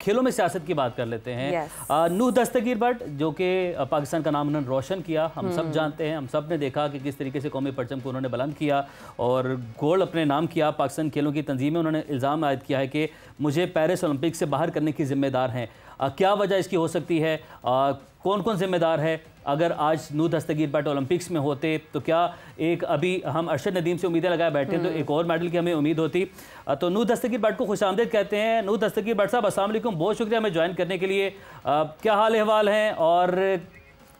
खेलों में सियासत की बात कर लेते हैं। नूह दस्तगीर भट्ट जो कि पाकिस्तान का नाम उन्होंने रोशन किया, हम सब जानते हैं, हम सब ने देखा कि किस तरीके से कौमी परचम को उन्होंने बुलंद किया और गोल्ड अपने नाम किया। पाकिस्तान खेलों की तंजीम में उन्होंने इल्ज़ाम आयद किया है कि मुझे पेरिस ओलंपिक से बाहर करने की जिम्मेदार हैं। क्या वजह इसकी हो सकती है? कौन कौन जिम्मेदार है? अगर आज नूह दस्तगीर भट्ट ओलंपिक्स में होते तो क्या एक अभी हम अरशद नदीम से उम्मीदें लगाए बैठे तो एक और मेडल की हमें उम्मीद होती। तो नूह दस्तगीर भट्ट को खुशामदीद कहते हैं। नूह दस्तगीर भट्ट साहब अस्सलाम वालेकुम, बहुत शुक्रिया हमें ज्वाइन करने के लिए। क्या हाल अहवाल हैं? और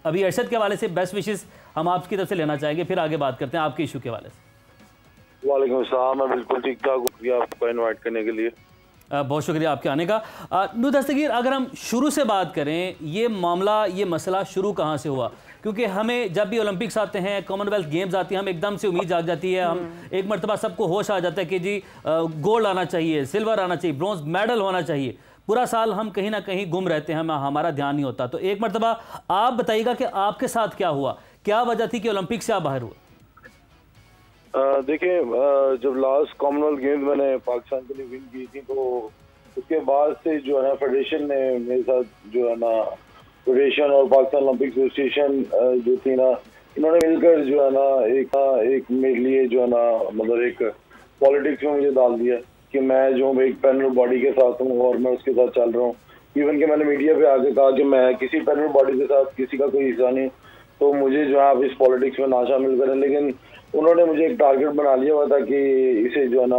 अभी अरशद के हवाले से बेस्ट विशेस हम आपकी तरफ से लेना चाहेंगे, फिर आगे बात करते हैं आपके इशू के हवाले से। वालेकुम अस्सलाम, मैं बिल्कुल ठीक ठाक, शुक्रिया आपको इन्वाइट करने के लिए। बहुत शुक्रिया आपके आने का। नूह दस्तगीर, अगर हम शुरू से बात करें, ये मामला, ये मसला शुरू कहाँ से हुआ? क्योंकि हमें जब भी ओलंपिक्स आते हैं, कॉमनवेल्थ गेम्स आती हैं, हम एकदम से उम्मीद जाग जाती है, हम एक मरतबा सबको होश आ जाता है कि जी गोल्ड आना चाहिए, सिल्वर आना चाहिए, ब्रॉन्ज मेडल होना चाहिए। पूरा साल हम कहीं ना कहीं गुम रहते हैं, हमारा ध्यान नहीं होता। तो एक मरतबा आप बताइएगा कि आपके साथ क्या हुआ, क्या वजह थी कि ओलंपिक से आप बाहर हुए? देखिए, जब लास्ट कॉमनवेल्थ गेम्स मैंने पाकिस्तान के लिए विन की थी, तो उसके बाद से जो है फेडरेशन ने मेरे साथ जो है ना, फेडरेशन और पाकिस्तान ओलंपिक एसोसिएशन जो थी ना, इन्होंने मिलकर जो है ना एक मेरे लिए जो है ना, मतलब एक पॉलिटिक्स में मुझे डाल दिया कि मैं जो एक पैनल बॉडी के साथ हूँ और मैं उसके साथ चल रहा हूँ। इवन कि मैंने मीडिया पे आके कहा कि मैं किसी पैनल बॉडी के साथ किसी का कोई हिस्सा नहीं, तो मुझे जो है आप इस पॉलिटिक्स में ना शामिल करें। लेकिन उन्होंने मुझे एक टारगेट बना लिया हुआ था कि इसे जो है ना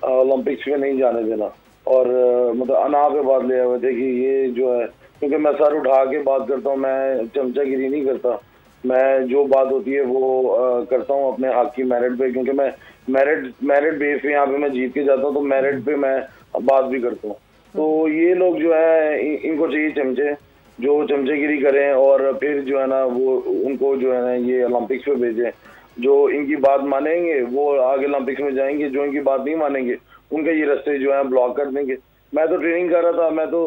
ओलंपिक्स में नहीं जाने देना, और मतलब अना पे बात ले हुए थे कि ये जो है, क्योंकि मैं सर उठा के बात करता हूँ, मैं चमचागिरी नहीं करता, मैं जो बात होती है वो करता हूँ अपने हक की मेरिट पे, क्योंकि मैं मेरिट बेस पे यहाँ पे मैं जीत के जाता हूँ, तो मेरिट पे मैं बात भी करता हूँ। तो ये लोग जो है इनको चाहिए चमचे जो चमचेगिरी करें और फिर जो है ना वो उनको जो है ना ये ओलंपिक्स पे भेजें। जो इनकी बात मानेंगे वो आगे ओलंपिक्स में जाएंगे, जो इनकी बात नहीं मानेंगे उनके ये रास्ते जो है ब्लॉक कर देंगे। मैं तो ट्रेनिंग कर रहा था, मैं तो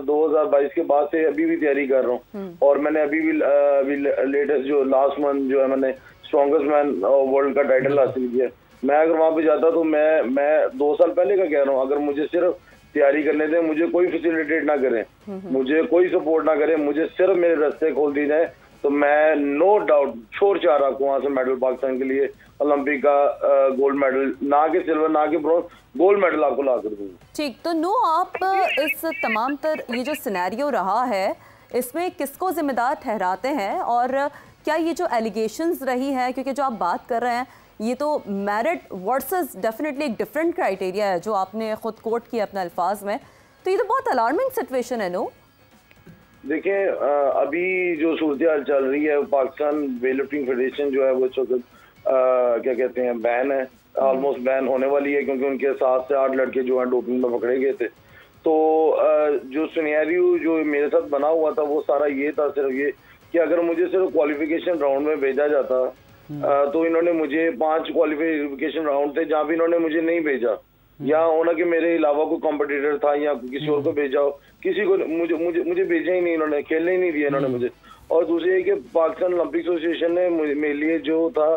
2022 के बाद से अभी भी तैयारी कर रहा हूँ, और मैंने अभी भी लेटेस्ट जो लास्ट मंथ जो है मैंने स्ट्रॉन्गेस्ट मैन वर्ल्ड का टाइटल हासिल किया। मैं अगर वहां पे जाता तो मैं 2 साल पहले का कह रहा हूँ, अगर मुझे सिर्फ तैयारी करने दें, मुझे कोई फैसिलिटेट ना करें, मुझे कोई सपोर्ट ना करें, मुझे सिर्फ मेरे रास्ते खोल दी जाए, तो मैं नो डाउट छोड़ चाह रहा हूँ वहां से मेडल पाकिस्तान के लिए, ओलंपिक का गोल्ड मेडल, ना कि सिल्वर ना कि ब्रॉन्ज, गोल्ड मेडल आपको ला कर दूंगा। ठीक, तो नो आप इस तमाम तर ये जो सिनेरियो रहा है इसमें किसको जिम्मेदार ठहराते हैं, और क्या ये जो एलिगेशंस रही है, क्योंकि जो आप बात कर रहे हैं ये तो मेरिट वर्सेस डेफिनेटली एक डिफरेंट क्राइटेरिया है जो आपने खुद कोट किया अपने अल्फाज में, तो ये तो बहुत अलार्मिंग सिचुएशन है। नो देखिए, अभी जो सूरत चल रही है, पाकिस्तान वेट लिफ्टिंग फेडरेशन जो है वो क्या कहते हैं, बैन है, ऑलमोस्ट बैन होने वाली है, क्योंकि उनके 7 से 8 लड़के जो है डोपिंग में पकड़े गए थे। तो जो सिनेरियो जो मेरे साथ बना हुआ था वो सारा ये था, सिर्फ ये कि अगर मुझे सिर्फ क्वालिफिकेशन राउंड में भेजा जाता, तो इन्होंने मुझे 5 क्वालिफिकेशन राउंड थे जहाँ भी इन्होंने मुझे नहीं भेजा, या होना कि मेरे अलावा कोई कॉम्पिटिटर था या किसी और को भेजा हो, किसी को मुझे भेजा ही नहीं, इन्होंने खेलने ही नहीं दिया इन्होंने मुझे। और दूसरी है कि पाकिस्तान ओलंपिक एसोसिएशन ने मेरे लिए जो था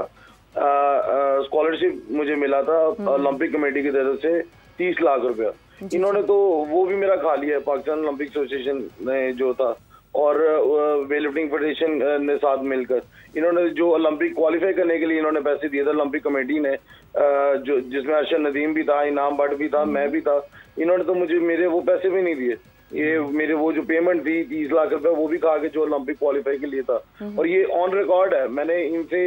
स्कॉलरशिप मुझे मिला था ओलंपिक कमेटी की तरफ से 30 लाख रुपया, इन्होंने तो वो भी मेरा खा लिया है पाकिस्तान ओलंपिक एसोसिएशन ने जो था, और वेट लिफ्टिंग फेडरेशन ने साथ मिलकर इन्होंने जो ओलंपिक क्वालिफाई करने के लिए इन्होंने पैसे दिए थे, ओलंपिक कमेटी ने जो जिसमें अरशद नदीम भी था, इनाम भट्ट भी था, मैं भी था, इन्होंने तो मुझे मेरे वो पैसे भी नहीं दिए। ये मेरे वो जो पेमेंट थी 30 लाख रुपए वो भी खा के जो ओलंपिक क्वालिफाई के लिए था, और ये ऑन रिकॉर्ड है। मैंने इनसे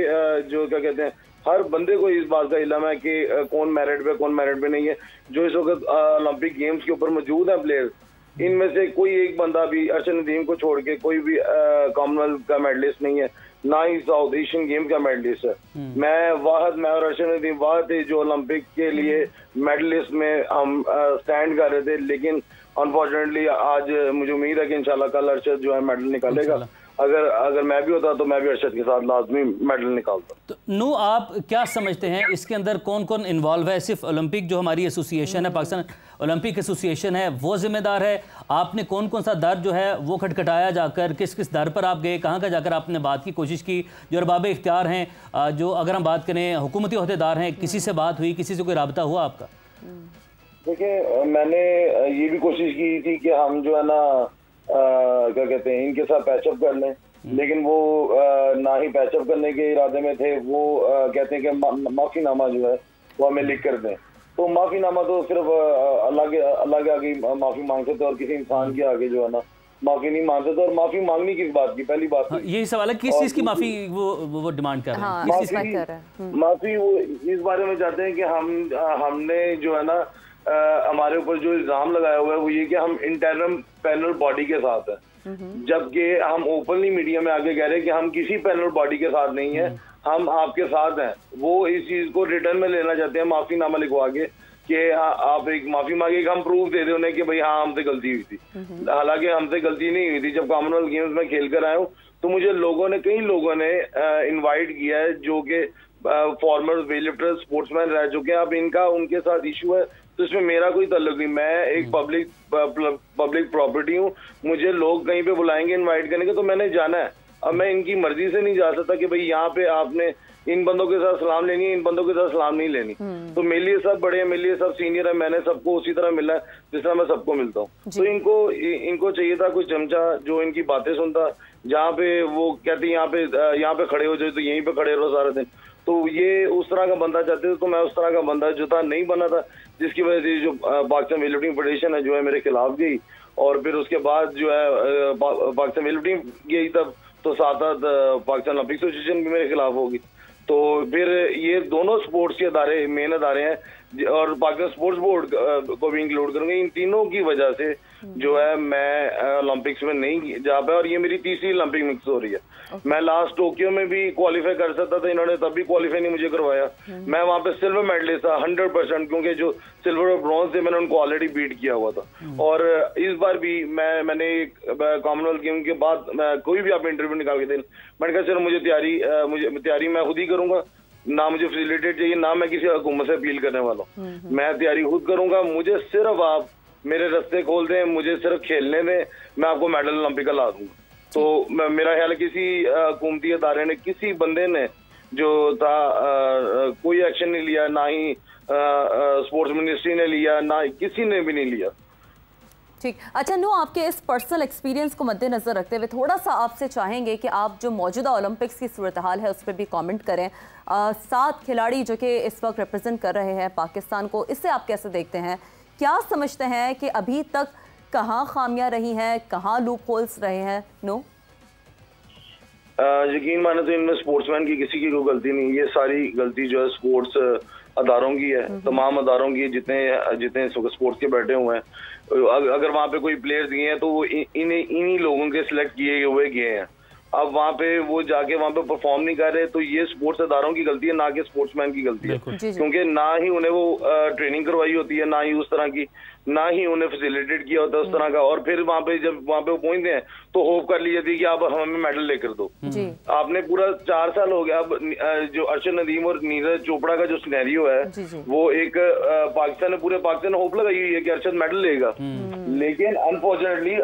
जो क्या कहते हैं, हर बंदे को इस बात का इल्म है कि कौन मेरिट पे कौन मेरिट पे नहीं है। जो इस वक्त ओलंपिक गेम्स के ऊपर मौजूद है प्लेयर्स, इनमें से कोई एक बंदा भी अरशद नदीम को छोड़ के कोई भी कॉमनवेल्थ का मेडलिस्ट नहीं है, ना ही साउथ एशियन गेम का मेडलिस्ट है। मैं और अरशद नदीम वाहद थे जो ओलंपिक के लिए मेडलिस्ट में हम स्टैंड कर रहे थे, लेकिन अनफॉर्चुनेटली आज मुझे उम्मीद है कि इंशाल्लाह कल अरशद जो है मेडल निकालेगा। अगर मैं भी होता तो मैं भी अरशद के साथ लाजमी मेडल निकालता। तो नू, आप क्या समझते हैं इसके अंदर कौन कौन इन्वॉल्व है? सिर्फ ओलंपिक जो हमारी एसोसिएशन है, पाकिस्तान ओलंपिक एसोसिएशन है, वो जिम्मेदार है? आपने कौन कौन सा दर जो है वो खटखटाया जाकर, किस किस दर पर आप गए, कहाँ का जाकर आपने बात की कोशिश की? जो अरबाब इख्तियार हैं, जो अगर हम बात करें हुकूमती ओहदेदार हैं, किसी से बात हुई, किसी से कोई राबता हुआ आपका? देखिए मैंने ये भी कोशिश की थी कि हम जो है ना क्या कहते हैं इनके साथ पैचअप कर लें, लेकिन वो ना ही पैचअप करने के इरादे में थे। वो कहते हैं कि माफीनामा जो है वो हमें लिख कर दें। तो माफीनामा तो सिर्फ अल्लाह के आगे माफी मांग सकते और किसी इंसान के आगे जो है ना माफी नहीं मांग सकते। और माफी मांगनी किस बात की, पहली बात यही सवाल है, किस चीज की माफी वो डिमांड कर रहे हैं? किस चीज की कर रहे हैं? माफी वो इस बारे में चाहते हैं कि हमने जो है ना हमारे ऊपर जो इल्जाम लगाया हुआ है वो ये कि हम इंटरनल पैनल बॉडी के साथ है, जबकि हम ओपनली मीडिया में आगे कह रहे हैं कि हम किसी पैनल बॉडी के साथ नहीं है, हम आपके साथ हैं। वो इस चीज को रिटर्न में लेना चाहते हैं, माफीनामा लिखवा के कि आप एक माफी मांगे, हम प्रूफ दे दें उन्हें कि भाई हाँ हमसे गलती हुई थी। हालांकि हमसे गलती नहीं हुई थी। जब कॉमनवेल्थ गेम्स में खेल कर आया हूँ तो मुझे कई लोगों ने इनवाइट किया है जो कि फॉर्मर वेटलिफ्टर स्पोर्ट्समैन रह चुके हैं। अब इनका उनके साथ इशू है तो इसमें मेरा कोई ताल्लुक नहीं। मैं एक पब्लिक प्रॉपर्टी हूँ, मुझे लोग कहीं पे बुलाएंगे इनवाइट करने के तो मैंने जाना है। अब मैं इनकी मर्जी से नहीं जा सकता कि भाई यहाँ पे आपने इन बंदों के साथ सलाम लेनी है, इन बंदों के साथ सलाम नहीं लेनी। तो मेरे लिए सब बड़े हैं, मेरे लिए सब सीनियर है, मैंने सबको उसी तरह मिला है जिस तरह मैं सबको मिलता हूँ। तो इनको चाहिए था कोई चमचा जो इनकी बातें सुनता, जहाँ पे वो कहते यहाँ पे खड़े हो जाए तो यहीं पे खड़े रहो सारा दिन। तो ये उस तरह का बंदा चाहते थे, तो मैं उस तरह का बंदा जो था नहीं बना था, जिसकी वजह से जो पाकिस्तान वेटलिफ्टिंग फेडरेशन है जो है मेरे खिलाफ गई। और फिर उसके बाद जो है पाकिस्तान वेटलिफ्टिंग गई तब तो साथ पाकिस्तान ओलंपिक एसोसिएशन भी मेरे खिलाफ होगी। तो फिर ये दोनों स्पोर्ट्स के अदारे मेन अदारे हैं और पाकिस्तान स्पोर्ट्स बोर्ड को भी इंक्लूड करूंगा। इन तीनों की वजह से जो है मैं ओलंपिक्स में नहीं जा पाया और ये मेरी तीसरी ओलंपिक मिक्स हो रही है। मैं लास्ट टोक्यो में भी क्वालिफाई कर सकता था, इन्होंने तब भी क्वालिफाई नहीं मुझे करवाया। मैं वहां पे सिल्वर मेडलिस्ट था 100%, क्योंकि जो सिल्वर और ब्रॉन्ज थे मैंने उनको ऑलरेडी बीट किया हुआ था। और इस बार भी मैंने कॉमनवेल्थ गेम के बाद कोई भी आप इंटरव्यू निकाल के दें, मैंने कहा सर मुझे तैयारी मैं खुद ही करूंगा, ना मुझे फैसिलिटेट चाहिए, ना मैं किसी हुकूमत से अपील करने वाला हूँ। मैं तैयारी खुद करूंगा, मुझे सिर्फ आप मेरे रास्ते खोल दें, मुझे सिर्फ खेलने दें, मैं आपको मेडल ओलंपिक का ला दूंगा। तो मेरा ख्याल है किसी हुकूमती अदारे ने, किसी बंदे ने जो था कोई एक्शन नहीं लिया, ना ही स्पोर्ट्स मिनिस्ट्री ने लिया, ना किसी ने भी नहीं लिया। ठीक, अच्छा नो, आपके इस पर्सनल एक्सपीरियंस को मद्देनजर रखते हुए थोड़ा सा आपसे चाहेंगे कि आप जो मौजूदा ओलंपिक्स की सूरत हाल है उस पर भी कमेंट करें। 7 खिलाड़ी जो कि इस वक्त रिप्रेजेंट कर रहे हैं पाकिस्तान को, इससे आप कैसे देखते हैं? क्या समझते हैं कि अभी तक कहाँ खामियां रही हैं, कहाँ लूप होल्स रहे हैं? नो, यकीन माने तो इनमें स्पोर्ट्समैन की किसी की कोई गलती नहीं, ये सारी गलती जो है स्पोर्ट्स अदारों की है, तमाम अदारों की, जितने स्पोर्ट्स के बैठे हुए हैं। अगर वहाँ पे कोई प्लेयर्स गए हैं तो वो इन्हीं लोगों के सिलेक्ट किए हुए गए हैं। अब वहाँ पे वो जाके वहाँ पे परफॉर्म नहीं कर रहे तो ये स्पोर्ट्स अदारों की गलती है, ना कि स्पोर्ट्समैन की गलती है। क्योंकि ना ही उन्हें वो ट्रेनिंग करवाई होती है, ना ही उस तरह की, ना ही उन्हें फैसिलिटेट किया होता है उस तरह का। और फिर वहाँ पे जब वहाँ पे वो पहुंचते हैं तो होप कर ली जाती है कि आप हमें मेडल लेकर दो। आपने पूरा 4 साल हो गया। अब जो अर्शद नदीम और नीरज चोपड़ा का जो सिनेरियो है वो एक पाकिस्तान ने, पूरे पाकिस्तान ने होप लगाई हुई है कि अर्शद मेडल लेगा, लेकिन अनफॉर्चुनेटली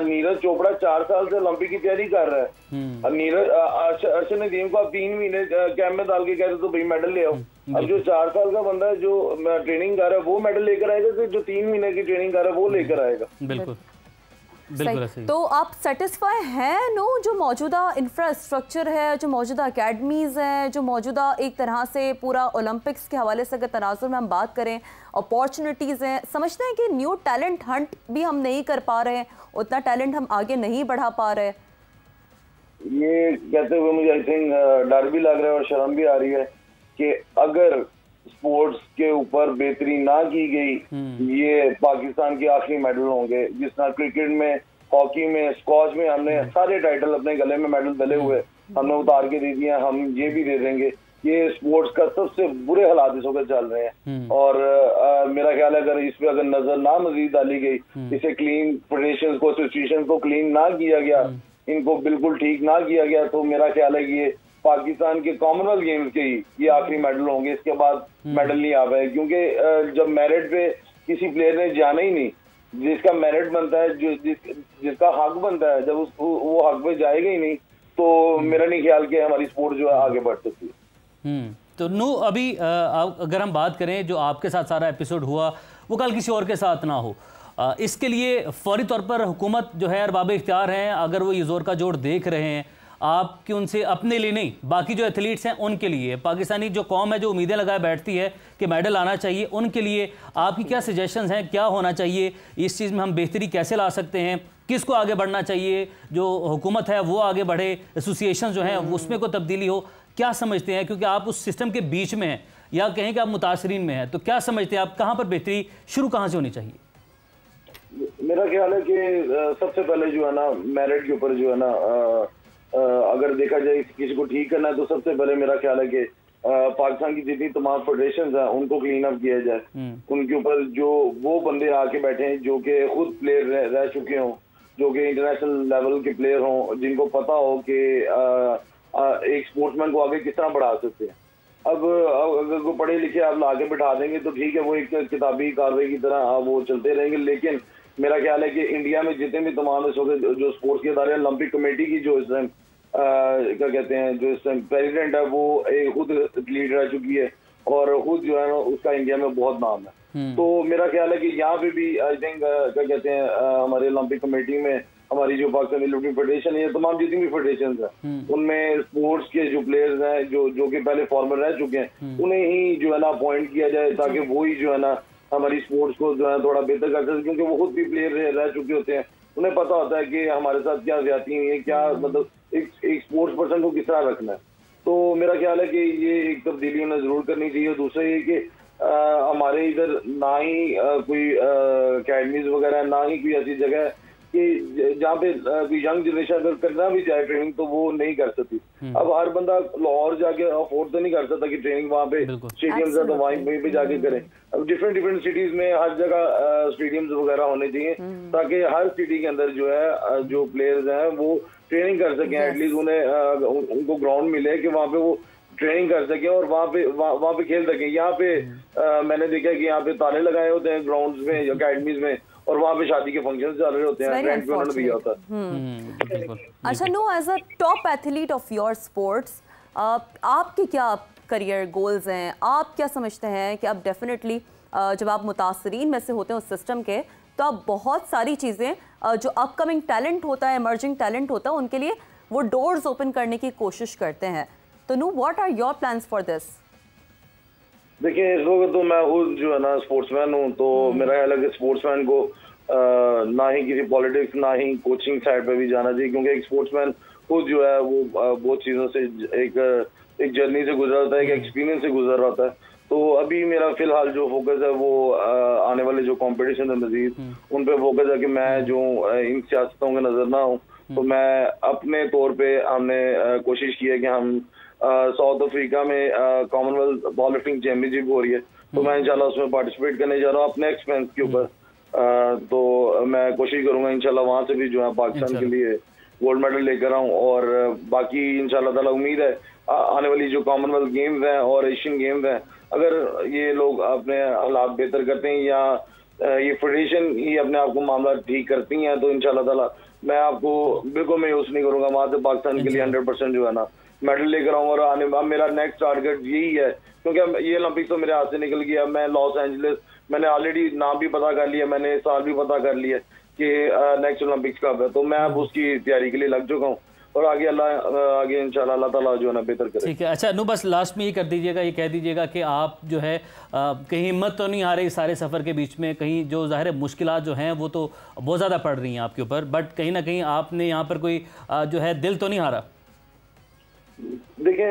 नीरज चोपड़ा 4 साल से ओलंपिक की तैयारी कर रहा है। अर्शद नदीम को आप 3 महीने कैंप में डाल के कहते तो भाई मेडल ले आओ। अब जो 4 साल का बंदा है जो ट्रेनिंग कर रहा है वो मेडल लेकर आएगा, तो जो 3 महीने की ट्रेनिंग कर रहा है वो लेकर आएगा। बिल्कुल। तो आप सेटिस्फाई हैं नो, जो मौजूदा इंफ्रास्ट्रक्चर है, जो मौजूदा अकेडमीज हैं, जो मौजूदा एक तरह से पूरा ओलंपिक्स के हवाले से अगर तनाजुर में हम बात करें, अपॉर्चुनिटीज़ हैं, समझते हैं कि न्यू टैलेंट हंट भी हम नहीं कर पा रहे हैं, उतना टैलेंट हम आगे नहीं बढ़ा पा रहे? ये कहते हुए मुझे आई थिंक डर भी लग रहा है और शर्म भी आ रही है कि अगर स्पोर्ट्स के ऊपर बेहतरी ना की गई, ये पाकिस्तान के आखिरी मेडल होंगे। जिस तरह क्रिकेट में, हॉकी में, स्क्वॉश में हमने सारे टाइटल अपने गले में मेडल डले हुए हमने उतार के दे दिए, हम ये भी दे देंगे। ये स्पोर्ट्स का सबसे बुरे हालात इस वक्त चल रहे हैं। और मेरा ख्याल है अगर इस पे अगर नजर ना मजीद डाली गई, इसे क्लीन फेडरेशन को, एसोसिएशन को क्लीन ना किया गया, इनको बिल्कुल ठीक ना किया गया, तो मेरा ख्याल है कि ये पाकिस्तान के कॉमनवेल्थ गेम्स के ही ये आखिरी मेडल होंगे, इसके बाद मेडल नहीं आ पाए। क्योंकि जब मेरिट पे किसी प्लेयर ने जाना ही नहीं, जिसका मेरिट बनता है, जिसका हक बनता है, जब वो हक पे जाएगा ही नहीं, तो मेरा नहीं ख्याल कि हमारी स्पोर्ट जो है आगे बढ़ सकती है। तो नू, अभी अगर हम बात करें जो आपके साथ सारा एपिसोड हुआ वो कल किसी और के साथ ना हो। इसके लिए फौरी तौर पर हुकूमत जो है अरबाब इख्तियार हैं, अगर वो ये जोर का जोर देख रहे हैं, आपकी उनसे अपने लिए नहीं बाकी जो एथलीट्स हैं उनके लिए, पाकिस्तानी जो कौम है जो उम्मीदें लगाए बैठती है कि मेडल आना चाहिए, उनके लिए आपकी क्या सजेशंस हैं, क्या होना चाहिए, इस चीज़ में हम बेहतरी कैसे ला सकते हैं, किसको आगे बढ़ना चाहिए, जो हुकूमत है वो आगे बढ़े, एसोसिएशन जो हैं उसमें कोई तब्दीली हो, क्या समझते हैं? क्योंकि आप उस सिस्टम के बीच में हैं या कहें कि आप मुतासरीन में हैं, तो क्या समझते हैं आप, कहाँ पर बेहतरी शुरू कहाँ से होनी चाहिए? मेरा ख्याल है कि सबसे पहले जो है ना मेरिट के ऊपर जो है ना अगर देखा जाए किसी को ठीक करना है तो सबसे पहले मेरा ख्याल है कि पाकिस्तान की जितनी तमाम फेडरेशन है उनको क्लीन अप किया जाए। उनके ऊपर जो वो बंदे आके बैठे हैं जो कि खुद प्लेयर रह चुके हों, जो कि इंटरनेशनल लेवल के प्लेयर हों, जिनको पता हो कि एक स्पोर्ट्समैन को आगे किस तरह बढ़ा सकते हैं। अब अगर को पढ़े लिखे आप ला के बिठा देंगे तो ठीक है, वो एक किताबी कार्रवाई की तरह वो चलते रहेंगे। लेकिन मेरा ख्याल है कि इंडिया में जितने भी तमाम इस वक्त जो स्पोर्ट्स के इदारे, ओलंपिक कमेटी की जो इस टाइम क्या कहते हैं, जो इस टाइम प्रेसिडेंट है वो एक खुद लीड रह चुकी है और खुद जो है ना उसका इंडिया में बहुत नाम है। तो मेरा ख्याल है कि यहाँ पे भी आई थिंक क्या कहते हैं हमारे ओलंपिक कमेटी में हमारी जो पाकिस्तान लिफ्टिंग फेडरेशन है, तमाम जितनी भी फेडरेशन है उनमें स्पोर्ट्स के जो प्लेयर्स हैं जो कि पहले फॉर्मर रह चुके हैं उन्हें ही जो है ना अपॉइंट किया जाए, ताकि वो ही जो है ना हमारी स्पोर्ट्स को जो है थोड़ा बेहतर कर सके। क्योंकि वो खुद भी प्लेयर रह चुके होते हैं, उन्हें पता होता है कि हमारे साथ क्या ज्यादती है, क्या मतलब एक स्पोर्ट्स पर्सन को किस तरह रखना है। तो मेरा ख्याल है कि ये एक तब्दीली उन्हें जरूर करनी चाहिए। दूसरा ये कि हमारे इधर ना ही कोई अकेडमीज वगैरह, ना ही कोई ऐसी जगह है कि जहाँ पे यंग जनरेशन अगर करना भी चाहे ट्रेनिंग तो वो नहीं कर सकती। अब हर बंदा लाहौर जाके अफोर्ड तो नहीं कर सकता कि ट्रेनिंग वहाँ पे स्टेडियम्स है तो वहीं पे जाके करें। अब डिफरेंट सिटीज में हर जगह स्टेडियम्स वगैरह होने चाहिए ताकि हर सिटी के अंदर जो है जो प्लेयर्स हैं वो ट्रेनिंग कर सकें। एटलीस्ट उन्हें उनको ग्राउंड मिले कि वहाँ पे वो ट्रेनिंग कर सके और वहाँ पे खेल सकें। यहाँ पे मैंने देखा कि यहाँ पे ताले लगाए होते हैं ग्राउंड्स में, अकेडमीज में, और वहाँ पे शादी के फंक्शन चल रहे होते हैं, रेंट पे उन्होंने दिया होता है। अच्छा no, as a top athlete of your sports, आपके क्या करियर गोल्स हैं? आप क्या समझते हैं कि आप डेफिनेटली जब आप मुतासरीन में से होते हैं उस सिस्टम के, तो आप बहुत सारी चीज़ें जो अपकमिंग टैलेंट होता है, इमर्जिंग टैलेंट होता है, उनके लिए वो डोर्स ओपन करने की कोशिश करते हैं। तो no, what are your plans for this? देखिए, इस वक्त तो मैं खुद जो है ना स्पोर्ट्समैन हूँ, तो मेरा ख्याल है कि स्पोर्ट्समैन को ना ही किसी पॉलिटिक्स ना ही कोचिंग साइड पे भी जाना चाहिए, क्योंकि एक स्पोर्ट्समैन खुद जो है वो बहुत चीज़ों से एक जर्नी से गुजर होता है, एक एक्सपीरियंस से गुजर होता है। तो अभी मेरा फिलहाल जो फोकस है वो आने वाले जो कॉम्पिटिशन है मजीद उन पे फोकस है कि मैं जो इन सियासतों के नजर ना हूँ। तो मैं अपने तौर पे हमने कोशिश की है कि हम साउथ अफ्रीका में कॉमनवेल्थ पावर लिफ्टिंग चैंपियनशिप हो रही है, तो मैं इंशाल्लाह उसमें पार्टिसिपेट करने जा रहा हूँ अपने एक्सपेंस के ऊपर। तो मैं कोशिश करूंगा इंशाल्लाह वहां से भी जो है पाकिस्तान के लिए गोल्ड मेडल लेकर आऊँ। और बाकी इंशाल्लाह ताला उम्मीद है आने वाली जो कॉमनवेल्थ गेम्स हैं और एशियन गेम्स हैं, अगर ये लोग अपने हालात बेहतर करते हैं या ये फेडरेशन ही अपने आप को मामला ठीक करती हैं, तो इंशाल्लाह ताला मैं आपको बिल्कुल मैं यूज नहीं करूंगा, वहां से पाकिस्तान के लिए 100% जो है ना मेडल लेकर आऊँ। और आने मेरा नेक्स्ट टारगेट यही है, क्योंकि ये ओलंपिक्स तो मेरे हाथ से निकल गया। मैं लॉस एंजलिस मैंने ऑलरेडी नाम भी पता कर लिया, मैंने साल भी पता कर लिया कि नेक्स्ट ओलंपिक्स कब है, तो मैं अब उसकी तैयारी के लिए लग चुका हूँ और आगे आगे इंशाल्लाह अल्लाह ताला जो है ना बेहतर करे। ठीक है। अच्छा नो, बस लास्ट में ये कर दीजिएगा, ये कह दीजिएगा कि आप जो है कहीं हिम्मत तो नहीं आ रही सारे सफ़र के बीच में, कहीं जो ज़ाहिर है मुश्किलात जो हैं वो तो बहुत ज़्यादा पड़ रही हैं आपके ऊपर, बट कहीं ना कहीं आपने यहाँ पर कोई जो है दिल तो नहीं हारा? देखिए,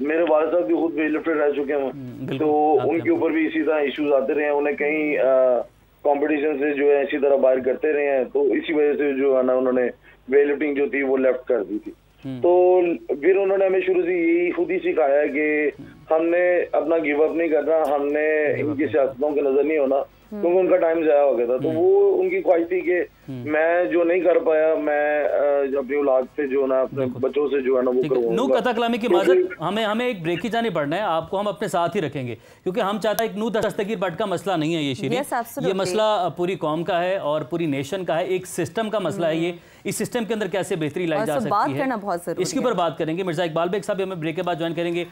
मेरे वालिद साहब भी खुद वेट लिफ्टर रह चुके हैं, तो उनके ऊपर भी इसी तरह इश्यूज आते रहे हैं। उन्हें कहीं कंपटीशन से जो है इसी तरह बाहर करते रहे हैं, तो इसी वजह से जो है ना उन्होंने वेट लिफ्टिंग जो थी वो लेफ्ट कर दी थी। तो फिर उन्होंने हमें शुरू से यही खुद ही सिखाया कि हमने अपना गिव अप नहीं करना, हमने इनकी सियासतों के नजर नहीं होना, क्योंकि उनका टाइम ज़ाया हो गया था। तो वो उनकी ख्वाहिश थी कि मैं जो नहीं कर पाया मैं अपनी औलाद से जो ना अपने बच्चों से जो है ना वो करूँगा। नू कथा कलामी की माजरत, हमें एक ब्रेक ही जाने पड़ना है, आपको हम अपने साथ ही रखेंगे, क्योंकि हम चाहते हैं एक नू दस्तगीर भट्ट का मसला नहीं है ये शीरीन, ये मसला पूरी कौम का है और पूरी नेशन का है, एक सिस्टम का मसला है ये। इस सिस्टम के अंदर कैसे बेहतरी लाई जा सकती है, इसके ऊपर बात करेंगे। मिर्जा इकबाल बेग साहब हमें ब्रेक के बाद ज्वाइन करेंगे।